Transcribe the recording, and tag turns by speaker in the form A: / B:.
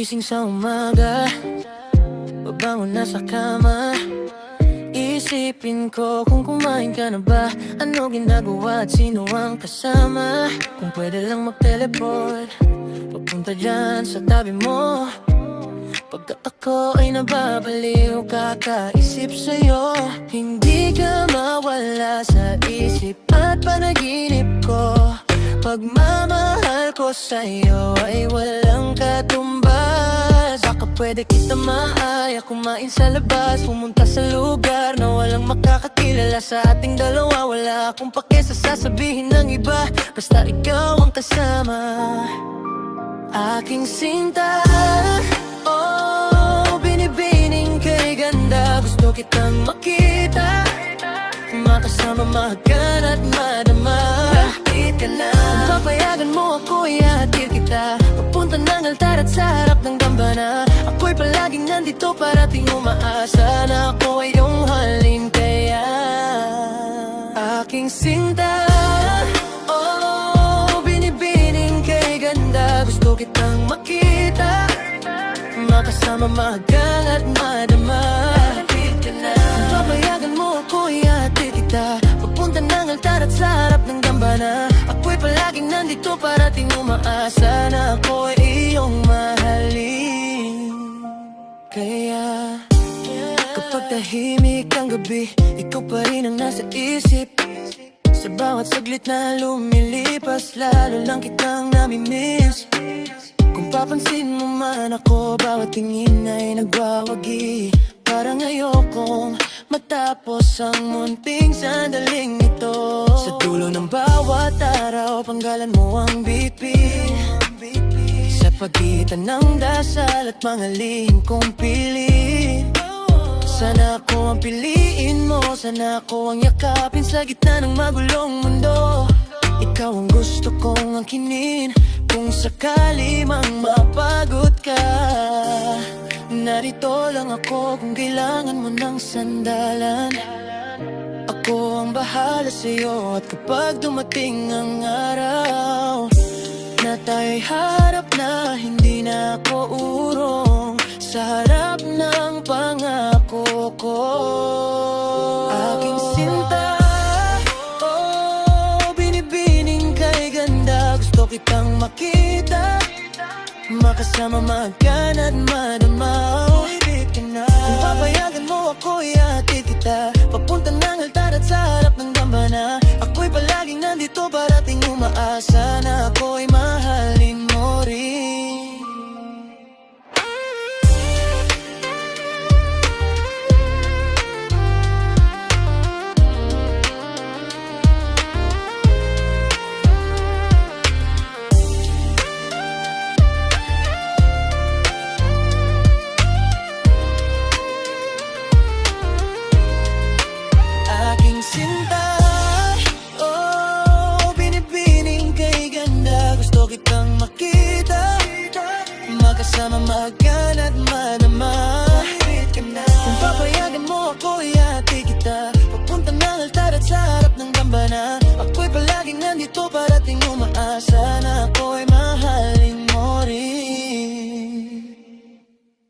A: Gising sa umaga, babangon na sa kama. Isipin ko kung kumain ka na ba, ano ginagawa at sino ang kasama. Kung pwede lang mag-teleport papunta dyan sa tabi mo. Pagkat ako ay nababaliw, kakaisip sa'yo. Hindi ka mawala sa isip at panaginip ko. Pagmamahal ko sa'yo ay walang katumbas. Baka pwede kita maaya, kumain sa labas, pumunta sa lugar na walang makakakilala sa ating dalawa. Wala akong pake sa sasabihin ng iba, basta ikaw ang kasama. Aking sinta, oh, binibining kay ganda. Gusto kitang makita, makasama, mahagan at madama. Bakit ka na? Kung papayagan mo ako, ihatid kita papunta ng altar at sa harap ng dambana. Ako'y palaging nandito, parating umaasa na ako ay iyong halin. Kaya aking sinta, oh, binibining kay ganda. Gusto kitang makita, makasama, mahagang at madama. Bakit ka na? Kung papayagan mo ako, ihatid kita papunta ng altar at sa harap ng dambana. Ako'y palaging nandito, parating umaasa na ako ay iyong mahalin. Kaya kapag tahimik ang gabi, ikaw pa rin ang nasa isip. Sa bawat saglit na lumilipas, lalo lang kitang namimiss. Kung papansin mo man ako, bawat tingin ay nagwawagi. Parang ayokong matapos ang munting sandaling ito. Sa dulo ng bawat araw, panggalan mo ang bituin. Sa pagitan ng dasal at mga lihim kong pilit. Sana ako ang piliin mo, sana ako ang yakapin sa gitna ng magulong mundo. Ikaw ang gusto kong angkinin, kung sakali mang mapagod ka. Narito lang ako kung kailangan mo ng sandalan. Ako ang bahala sa'yo, at kapag dumating ang araw na tayo'y harap na, hindi na ako urong sa harap ng pangako ko. Aking sinta, oh, binibining kay ganda. Gusto kitang makita, makasama, mahagan at madama.